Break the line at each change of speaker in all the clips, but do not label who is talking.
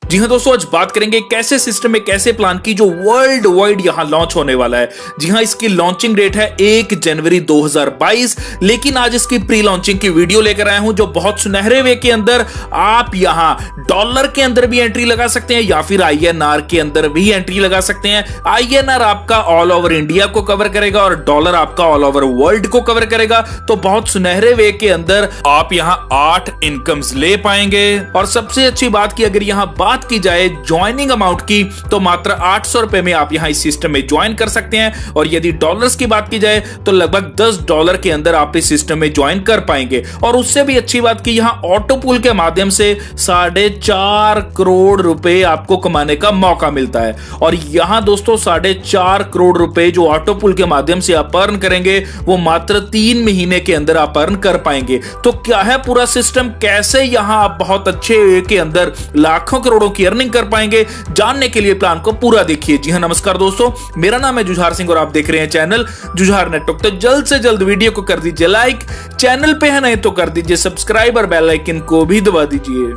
जी हाँ दोस्तों, आज बात करेंगे एक ऐसे सिस्टम, एक ऐसे प्लान की जो वर्ल्ड वाइड यहां लॉन्च होने वाला है। जी हाँ, इसकी लॉन्चिंग डेट है 1 जनवरी 2022, लेकिन आज इसकी प्री लॉन्चिंग की वीडियो लेकर आया हूं जो बहुत सुनहरे वे के अंदर आप यहां डॉलर के अंदर भी एंट्री लगा सकते हैं या फिर INR के अंदर भी एंट्री लगा सकते हैं। INR आपका ऑल ओवर इंडिया को कवर करेगा और डॉलर आपका ऑल ओवर वर्ल्ड को कवर करेगा। तो बहुत सुनहरे वे के अंदर आप यहां 8 इनकम्स ले पाएंगे। और सबसे अच्छी बात की अगर यहां बात की जाए ज्वाइनिंग अमाउंट की, तो मात्र 800 रुपए में आप यहां इस सिस्टम में ज्वाइन कर सकते हैं। और यदि डॉलर्स की बात की जाए तो लगभग $10 के अंदर आप इस सिस्टम में ज्वाइन कर पाएंगे। और उससे भी अच्छी बात की यहां ऑटो पूल के माध्यम से 4.5 करोड़ रुपए आपको कमाने का मौका मिलता है। और यहां दोस्तों 4.5 करोड़ रुपए जो ऑटो पूल के माध्यम से आप अर्न करेंगे वो मात्र 3 महीने के अंदर आप अर्न कर पाएंगे। तो क्या है पूरा सिस्टम, कैसे यहां आप बहुत अच्छे वे के अंदर लाखों करोड़ों की अर्निंग कर पाएंगे, जानने के लिए प्लान को पूरा देखिए। जी हां, नमस्कार दोस्तों, मेरा नाम है जुझार सिंह और आप देख रहे हैं चैनल जुझार नेटवर्क। तो जल्द से जल्द वीडियो को कर दीजिए लाइक, चैनल पे है नहीं तो कर दीजिए सब्सक्राइब और बेल आइकन को भी दबा दीजिए।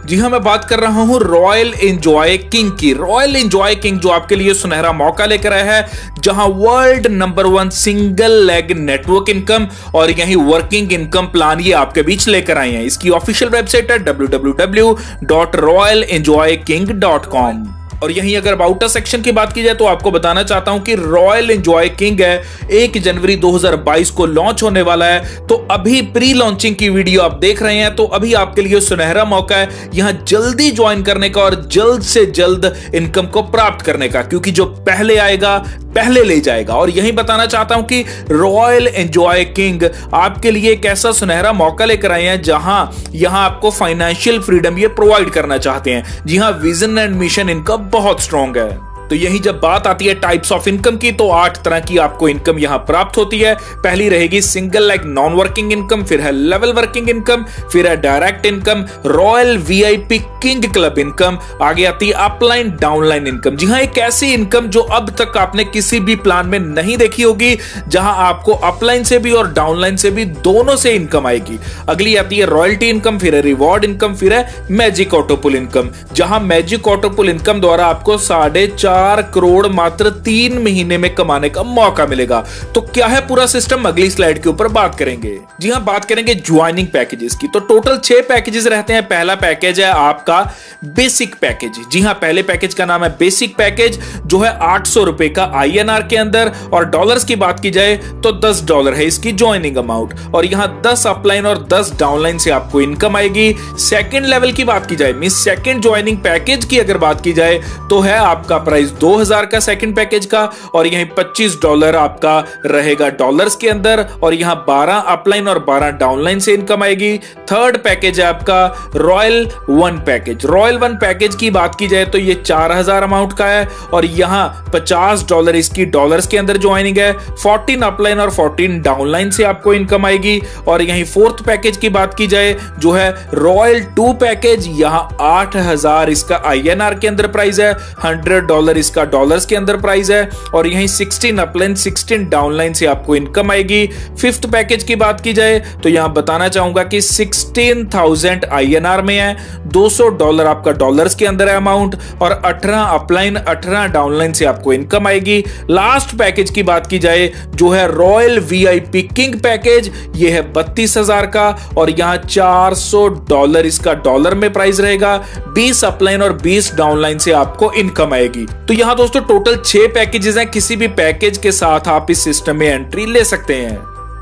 जी हाँ, मैं बात कर रहा हूं रॉयल एंजॉय किंग की। रॉयल एंजॉय किंग जो आपके लिए सुनहरा मौका लेकर आया है, जहां world number 1 single leg network income और यही वर्किंग इनकम प्लान ये आपके बीच लेकर आए हैं। इसकी ऑफिशियल वेबसाइट है www.royalenjoyking.com। और यहीं अगर अबाउट सेक्शन की बात की जाए तो आपको बताना चाहता हूं कि रॉयल एंजॉय किंग है 1 जनवरी 2022 को लॉन्च होने वाला है। तो अभी प्री लॉन्चिंग की वीडियो आप देख रहे हैं, तो अभी आपके लिए सुनहरा मौका है यहां जल्दी ज्वाइन करने का और जल्द से जल्द इनकम को प्राप्त करने का, क्योंकि जो पहले आएगा पहले ले जाएगा। और यही बताना चाहता हूं कि रॉयल एंजॉय किंग आपके लिए एक ऐसा सुनहरा मौका लेकर आए हैं जहां यहां आपको फाइनेंशियल फ्रीडम ये प्रोवाइड करना चाहते हैं। जी हां, विजन एंड मिशन इनका बहुत स्ट्रांग है। तो यही जब बात आती है टाइप्स ऑफ इनकम की, तो 8 तरह की आपको इनकम यहां प्राप्त होती है। पहली रहेगी single leg non working income, फिर है लेवल वर्किंग इनकम, फिर है direct income, royal VIP king club income, आगे आती है अपलाइन डाउनलाइन इनकम। जी हां, एक ऐसी इनकम जो अब तक आपने किसी भी प्लान में नहीं देखी होगी, जहां आपको अपलाइन से भी और डाउनलाइन से भी दोनों से इनकम आएगी। अगली आती है रॉयल्टी इनकम, फिर है रिवॉर्ड इनकम, फिर है मैजिक ऑटोपुल इनकम, जहां मैजिक ऑटोपुल इनकम द्वारा आपको 4.5 करोड़ मात्र 3 महीने में कमाने का मौका मिलेगा। तो क्या है पूरा सिस्टम, अगली स्लाइड के ऊपर बात करेंगे। जी हां, बात करेंगे ज्वाइनिंग पैकेजेस की। तो टोटल 6 पैकेजेस रहते हैं। पहला पैकेज है आपका बेसिक पैकेज। जी हां, पहले पैकेज का नाम है बेसिक पैकेज, जो है 800 रुपए का INR के अंदर। और डॉलर्स की बात की जाए तो $10 है इसकी ज्वाइनिंग अमाउंट। और यहां 10 अपलाइन और 10 डाउनलाइन से आपको इनकम आएगी। सेकेंड लेवल की बात की जाए, मीन सेकेंड ज्वाइनिंग पैकेज की अगर बात की जाए, तो है आपका प्राइस 2000 का सेकंड पैकेज का। और यहीं $25 आपका रहेगा डॉलर्स के अंदर। और यहां 12 अपलाइन और 12 डाउनलाइन से इनकम आएगी। थर्ड पैकेज है आपका रॉयल 1 पैकेज। रॉयल 1 पैकेज की बात की जाए तो ये 4000 अमाउंट का है। और यहां $50 इसकी डॉलर्स के अंदर ज्वाइनिंग है। 14 अपलाइन और 14 डाउनलाइन से आपको इनकम आएगी। और यहीं फोर्थ पैकेज की बात की जाए जो है रॉयल 2 पैकेज, यहां 8000 इसका INR के अंदर प्राइस है, $100 इसका डॉलर्स के अंदर प्राइस है। और यहीं 16 अपलाइन 16 डाउनलाइन से आपको इनकम आएगी। फिफ्थ पैकेज की बात की जाए तो यहां बताना चाहूंगा कि 16,000 INR में है, $200 आपका डॉलर्स के अंदर है अमाउंट। और 18 अपलाइन 18 डाउनलाइन से आपको इनकम आएगी। लास्ट पैकेज की बात की जाए जो है रॉयल VIP किंग पैकेज, ये है 32,000 का। और यहां $400 इसका डॉलर में प्राइस रहेगा। 20 अपलाइन और 20 डाउनलाइन से आपको इनकम आएगी। तो यहां दोस्तों टोटल 6 पैकेजेस हैं। किसी भी पैकेज के साथ आप इस सिस्टम में एंट्री ले सकते हैं।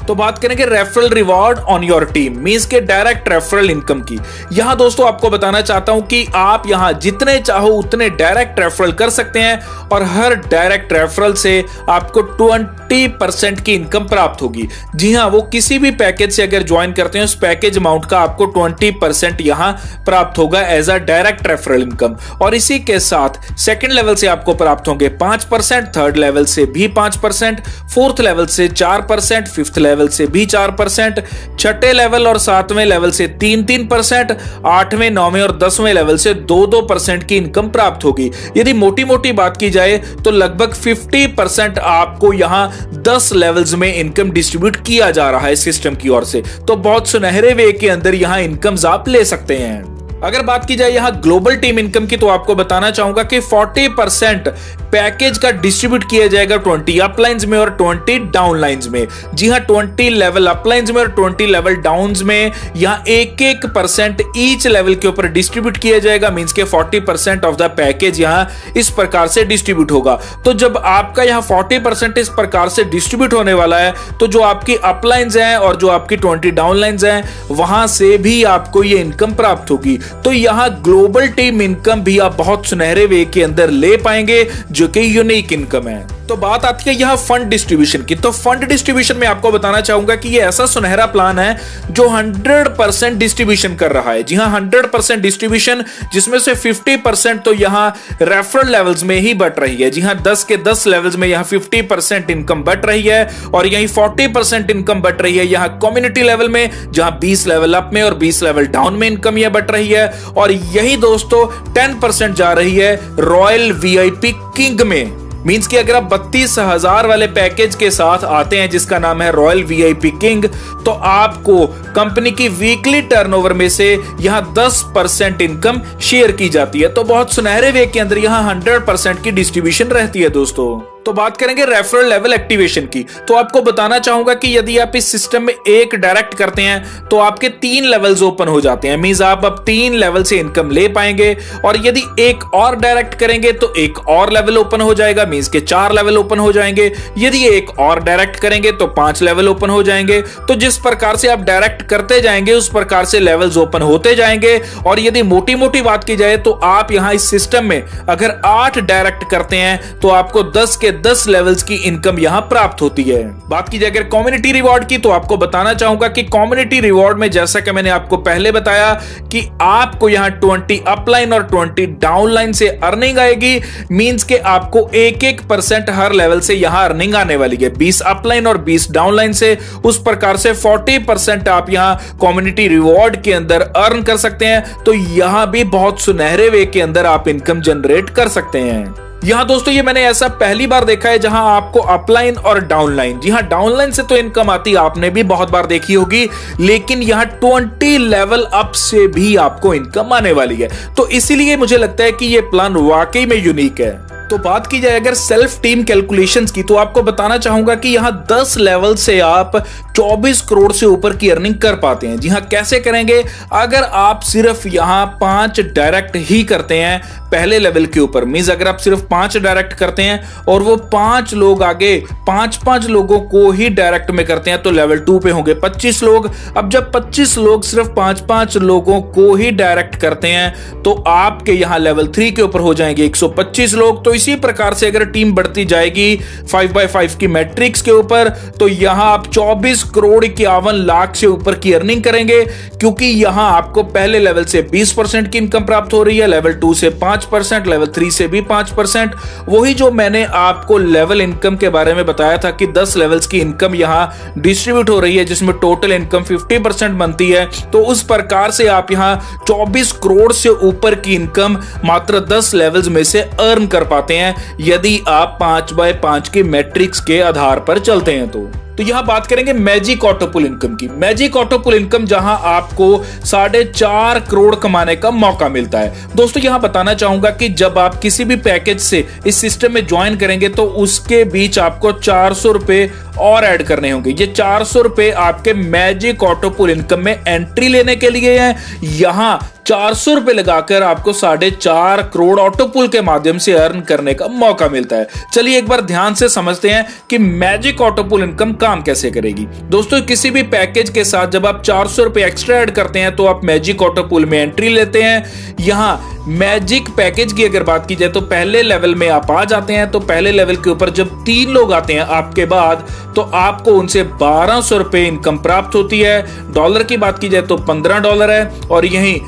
तो बात करेंगे referral reward on your team, means के डायरेक्ट रेफरल इनकम की। यहां दोस्तों आपको बताना चाहता हूं कि आप यहां जितने चाहो उतने डायरेक्ट रेफरल कर सकते हैं। और हर डायरेक्ट रेफरल से आपको 20% की इनकम प्राप्त होगी। जी हां, वो किसी भी पैकेज से अगर ज्वाइन करते हैं उस पैकेज अमाउंट का आपको 20% यहां प्राप्त होगा as a direct referral income. और इसी के साथ सेकेंड लेवल से आपको प्राप्त होंगे 5%, थर्ड लेवल से भी 5%, फोर्थ लेवल से 4%, फिफ्थ लेवल से भी 4%, छठे लेवल और 7वें लेवल से 3-3%, 8वें 9वें और 10वें लेवल से 2-2% की इनकम प्राप्त होगी। यदि मोटी मोटी बात की जाए तो लगभग 50% आपको यहां 10 लेवल्स में इनकम डिस्ट्रीब्यूट किया जा रहा है सिस्टम की ओर से। तो बहुत सुनहरे वे के अंदर यहां इनकम्स आप ले सकते हैं। अगर बात की जाए यहां ग्लोबल टीम इनकम की तो आपको बताना चाहूंगा कि 40% पैकेज का डिस्ट्रीब्यूट किया जाएगा 20 अपलाइंस में और 20 डाउनलाइंस में। जी हां, 20 लेवल अपलाइंस में और 20 लेवल डाउन्स में यहां 1-1% ईच लेवल के ऊपर डिस्ट्रीब्यूट किया जाएगा। मींस के 40% ऑफ द पैकेज यहां इस प्रकार से डिस्ट्रीब्यूट होगा। तो जब आपका यहां 40% इस प्रकार से डिस्ट्रीब्यूट होने वाला है तो जो आपकी अपलाइंस हैं और जो आपकी 20 डाउनलाइंस हैं वहां से भी आपको ये इनकम प्राप्त होगी। तो यहां ग्लोबल टीम इनकम भी आप बहुत सुनहरे वे के अंदर ले पाएंगे जो कि यूनिक इनकम है। तो बात आती है यहां फंड डिस्ट्रीब्यूशन की। तो फंड डिस्ट्रीब्यूशन में आपको बताना चाहूंगा कि ये ऐसा सुनहरा प्लान है जो 100% डिस्ट्रीब्यूशन कर रहा है। जी हां, 100% डिस्ट्रीब्यूशन, जिसमें से 50% तो यहां रेफरल लेवल्स में ही बट रही है। जी हां, 10 के 10 लेवल्स में यहां 50% इनकम बट रही है और यही 40% इनकम बट रही है यहां कम्युनिटी लेवल में, जहां 20 लेवल अप में और 20 लेवल डाउन में इनकम यह बट रही है। और यही दोस्तों 10% जा रही है रॉयल वीआईपी किंग में। मींस कि अगर आप 32,000 वाले पैकेज के साथ आते हैं जिसका नाम है रॉयल वीआईपी किंग, तो आपको कंपनी की वीकली टर्नओवर में से यहां 10% इनकम शेयर की जाती है। तो बहुत सुनहरे वे के अंदर यहां 100% की डिस्ट्रीब्यूशन रहती है दोस्तों। तो बात करेंगे रेफरल लेवल एक्टिवेशन की। तो आपको बताना चाहूंगा कि यदि आप इस सिस्टम में एक डायरेक्ट करते हैं तो आपके 3 लेवल्स ओपन हो जाते हैं। मींस आप अब 3 लेवल से इनकम ले पाएंगे और यदि एक और डायरेक्ट करेंगे तो एक और लेवल ओपन हो जाएगा। मींस के 4 लेवल ओपन हो जाएंगे। यदि एक और डायरेक्ट करेंगे तो 5 लेवल ओपन हो जाएंगे। तो जिस प्रकार से आप डायरेक्ट करते जाएंगे उस प्रकार से लेवल्स ओपन होते जाएंगे। और यदि मोटी मोटी बात की जाए तो आप यहां इस सिस्टम में अगर 8 डायरेक्ट करते हैं तो आपको 10 के 10 लेवल्स की इनकम यहां प्राप्त होती है। बात की जाए अगर कम्युनिटी रिवॉर्ड की तो आपको बताना चाहूंगा कि कम्युनिटी रिवॉर्ड में जैसा कि मैंने आपको पहले बताया कि आपको यहां 20 अपलाइन और 20 डाउनलाइन से अर्निंग आएगी। मींस के आपको 1-1% हर लेवल से यहां अर्निंग आने वाली है। 20 अपलाइन और 20 डाउनलाइन से उस प्रकार से 40% आप यहां कम्युनिटी रिवॉर्ड के अंदर अर्न कर सकते हैं। तो यहां भी बहुत सुनहरे वे के अंदर आप इनकम जनरेट कर सकते हैं। यहां दोस्तों ये मैंने ऐसा पहली बार देखा है जहां आपको अपलाइन और डाउनलाइन, जी हां, डाउनलाइन से तो इनकम आती आपने भी बहुत बार देखी होगी, लेकिन यहां 20 लेवल अप से भी आपको इनकम आने वाली है। तो इसीलिए मुझे लगता है कि यह प्लान वाकई में यूनिक है। तो बात की जाए अगर सेल्फ टीम कैलकुलेशंस की तो आपको बताना चाहूंगा कि यहां 10 लेवल से आप 24 करोड़ से ऊपर की अर्निंग कर पाते हैं। जी हां, कैसे करेंगे? अगर आप सिर्फ यहां 5 डायरेक्ट ही करते हैं पहले लेवल के ऊपर। मींस अगर आप सिर्फ 5 डायरेक्ट करते हैं और वो 5 लोग आगे 5-5 लोगों को ही डायरेक्ट में करते हैं तो लेवल 2 पे होंगे 25 लोग। अब जब 25 लोग सिर्फ 5-5 लोगों को ही डायरेक्ट करते हैं तो आपके यहां लेवल 3 के ऊपर हो जाएंगे 125 लोग। तो इसी प्रकार से अगर टीम बढ़ती जाएगी 5x5 की मैट्रिक्स के ऊपर तो यहां आप 24 करोड़ 51 लाख से ऊपर की अर्निंग करेंगे, क्योंकि यहां आपको पहले लेवल से 20% की इनकम प्राप्त हो रही है, लेवल 2 से 5%, लेवल 3 से भी 5%। वही जो मैंने आपको लेवल इनकम के बारे में बताया था कि 10 लेवल्स की इनकम यहां डिस्ट्रीब्यूट हो रही है जिसमें टोटल इनकम 50% बनती है। तो उस प्रकार से आप यहां 24 करोड़ से ऊपर की इनकम मात्र 10 लेवल्स में से अर्न कर पाते हैं यदि आप 5x5 की मैट्रिक्स के आधार पर चलते हैं। तो यहां बात करेंगे मैजिक ऑटो पुल इनकम की। मैजिक ऑटो पुल इनकम जहां आपको 4.5 करोड़ कमाने का मौका मिलता है। दोस्तों यहां बताना चाहूंगा कि जब आप किसी भी पैकेज से इस सिस्टम में ज्वाइन करेंगे तो उसके बीच आपको 400 रुपए और ऐड करने होंगे। ये 400 रुपए आपके मैजिक ऑटो पुल इनकम में एंट्री लेने के लिए है। यहां 400 रुपए लगाकर आपको 4.5 करोड़ ऑटो पुल के माध्यम से अर्न करने का मौका मिलता है। चलिए एक बार ध्यान से समझते हैं कि मैजिक ऑटो पुल इनकम काम कैसे करेगी। दोस्तों किसी भी पैकेज के साथ जब आप 400 रुपए एक्स्ट्रा ऐड करते हैं तो आप मैजिक ऑटो पुल में एंट्री लेते हैं। यहां मैजिक पैकेज की अगर बात की जाए तो पहले लेवल में आप आ जाते हैं। तो पहले लेवल के ऊपर जब 3 लोग आते हैं आपके बाद तो आपको उनसे 1200 रुपए इनकम प्राप्त होती है। डॉलर की बात की जाए तो $15 है। और यहीं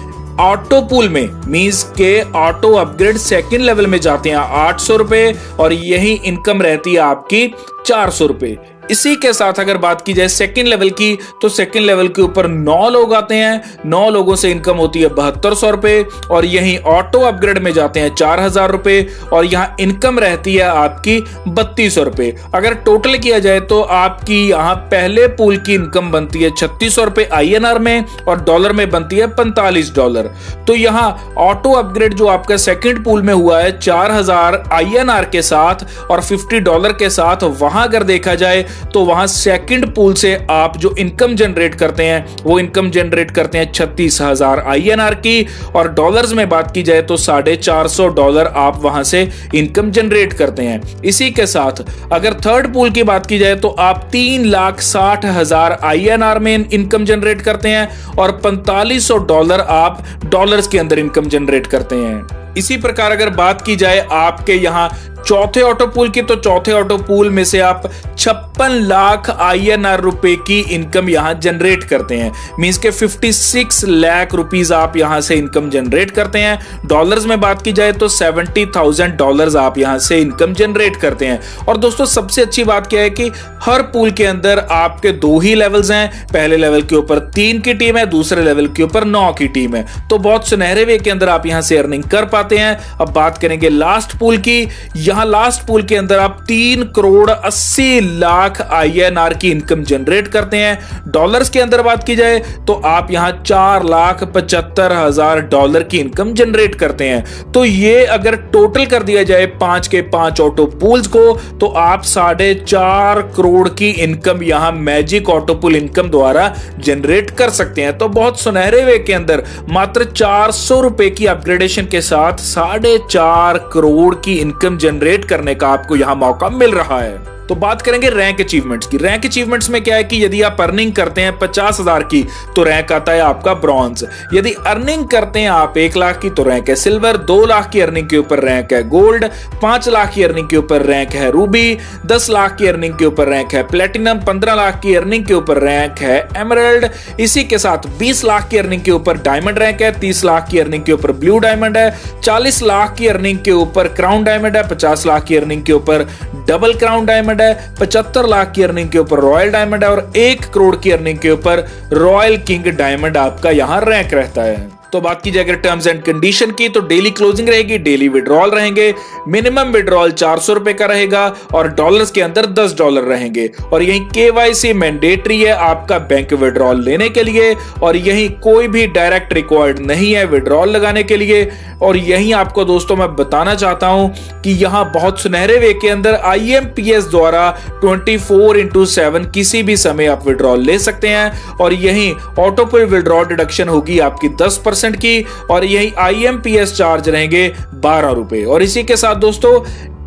ऑटो पुल में मींस के ऑटो अपग्रेड सेकंड लेवल में जाते हैं 800 रुपए और यही इनकम रहती है आपकी 400 रुपए। इसी के साथ अगर बात की जाए सेकंड लेवल की, तो सेकंड लेवल के ऊपर 9 लोग आते हैं। 9 लोगों से इनकम होती है 7200 रुपए, और यहीं ऑटो अपग्रेड में जाते हैं 4000 रुपए, और यहाँ इनकम रहती है आपकी 3200 रुपए। अगर टोटल किया जाए तो आपकी यहाँ पहले पूल की इनकम बनती है 3600 रुपए INR में, और डॉलर में बनती है $45। तो यहाँ ऑटो अपग्रेड जो आपका सेकंड पूल में हुआ है 4000 INR के साथ और $50 के साथ, वहां अगर देखा जाए तो वहां सेकंड पूल से आप जो इनकम जनरेट करते हैं वो इनकम जनरेट करते हैं 36,000 INR की, और डॉलर्स में बात की जाए तो $450 आप वहां से इनकम जनरेट करते हैं। इसी के साथ अगर थर्ड पूल की बात की जाए तो आप $3,60,000 INR में इनकम जनरेट करते हैं, और $4500 आप डॉलर्स के अंदर इनकम जनरेट करते हैं। इसी प्रकार अगर बात की जाए आपके यहां चौथे ऑटो पूल की, तो चौथे ऑटो पूल में से आप 56 लाख INR रुपए की इनकम यहां जनरेट करते हैं। मींस के 56 लाख रुपीस आप यहां से इनकम जनरेट करते हैं। डॉलर्स में बात की जाए तो $70,000 आप यहां से इनकम जनरेट करते हैं। और दोस्तों सबसे अच्छी बात क्या है कि हर पूल के अंदर आपके 2 ही लेवल्स हैं। पहले लेवल के ऊपर 3 की टीम है, दूसरे लेवल के ऊपर 9 की टीम है। तो बहुत सुनहरे वे के अंदर आप यहां से अर्निंग कर पाते हैं। अब बात करेंगे लास्ट पूल की। यहां लास्ट पूल के अंदर आप 3,80 लाख INR की इनकम जनरेट करते हैं। डॉलर्स के अंदर बात की जाए तो आप यहां $4,75,000 की इनकम जनरेट करते हैं। तो ये अगर टोटल कर दिया जाए 5 के 5 ऑटो पूल्स को, तो आप 4.5 करोड़ की इनकम यहां मैजिक ऑटो पूल इनकम द्वारा जनरेट कर सकते हैं। तो बहुत सुनहरे वे के अंदर मात्र 400 रुपए की अपग्रेडेशन के साथ 4.5 करोड़ की इनकम जनरेट करने का आपको यहां मौका मिल रहा है। तो बात करेंगे रैंक अचीवमेंट्स की। रैंक अचीवमेंट्स में क्या है कि यदि आप अर्निंग करते हैं 50,000 की तो रैंक आता है आपका ब्रॉन्ज। यदि अर्निंग करते हैं आप 1 लाख की तो रैंक है सिल्वर, 2 लाख की अर्निंग के ऊपर रैंक है गोल्ड, 5 लाख की अर्निंग के ऊपर रैंक है रूबी, 10 लाख की अर्निंग के ऊपर रैंक है प्लेटिनम, 15 लाख की अर्निंग के ऊपर रैंक है एमरल्ड। इसी के साथ 20 लाख की अर्निंग के ऊपर डायमंड रैंक है, 30 लाख की अर्निंग के ऊपर ब्लू डायमंड है, 40 लाख की अर्निंग के ऊपर क्राउन डायमंड है, 50 लाख की अर्निंग के ऊपर डबल क्राउन डायमंड है, 75 लाख की अर्निंग के ऊपर रॉयल डायमंड है, और 1 करोड़ की अर्निंग के ऊपर रॉयल किंग डायमंड आपका यहां रैंक रहता है। तो बात की जाए अगर टर्म्स एंड कंडीशन की, तो डेली क्लोजिंग रहेगी, डेली विड्रॉल रहेंगे, मिनिमम विड्रॉल 400 रुपए का रहेगा, और डॉलर्स के अंदर $10 रहेंगे। और यही KYC मैंडेटरी है आपका बैंक विड्रॉल लेने के लिए, और यही कोई भी डायरेक्ट रिक्वायर्ड नहीं है विड्रॉल लगाने के लिए। और यही आपको दोस्तों मैं बताना चाहता हूं कि यहां बहुत सुनहरे वे के अंदर IMPS द्वारा 24/7 किसी भी समय आप विड्रॉल ले सकते हैं, और यही ऑटो पे विड्रॉल डिडक्शन होगी आपकी 10% की, और यही IMPS चार्ज रहेंगे 12 रुपए। और इसी के साथ दोस्तों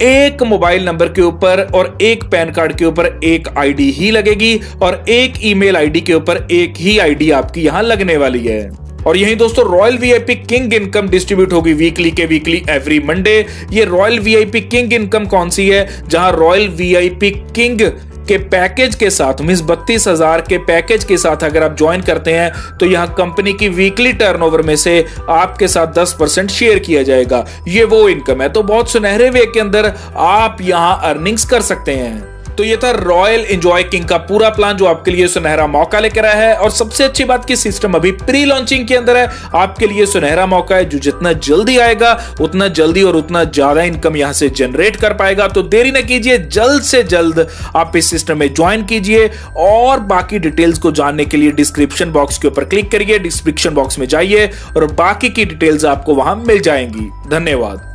एक मोबाइल नंबर के ऊपर और एक पैन कार्ड के ऊपर एक ID ही लगेगी, और एक ईमेल ID के ऊपर एक ही ID आपकी यहां लगने वाली है। और यही दोस्तों royal VIP king income distribute होगी वीकली एवरी मंडे। ये रॉयल VIP किंग इनकम कौन सी है? जहां रॉयल VIP किंग के पैकेज के साथ मींस 32,000 के पैकेज के साथ अगर आप ज्वाइन करते हैं तो यहां कंपनी की वीकली टर्नओवर में से आपके साथ 10% शेयर किया जाएगा। ये वो इनकम है। तो बहुत सुनहरे वे के अंदर आप यहां अर्निंग्स कर सकते हैं। तो ये था रॉयल एंजॉय किंग का पूरा प्लान जो आपके लिए सुनहरा मौका लेकर आया है। और सबसे अच्छी बात की सिस्टम अभी प्री लॉन्चिंग के अंदर है। आपके लिए सुनहरा मौका है जो जितना जल्दी आएगा उतना जल्दी और उतना ज्यादा इनकम यहां से जनरेट कर पाएगा। तो देरी न कीजिए, जल्द से जल्द आप इस सिस्टम में ज्वाइन कीजिए। और बाकी डिटेल्स को जानने के लिए डिस्क्रिप्शन बॉक्स के ऊपर क्लिक करिए, डिस्क्रिप्शन बॉक्स में जाइए और बाकी की डिटेल्स आपको वहां मिल जाएंगी। धन्यवाद।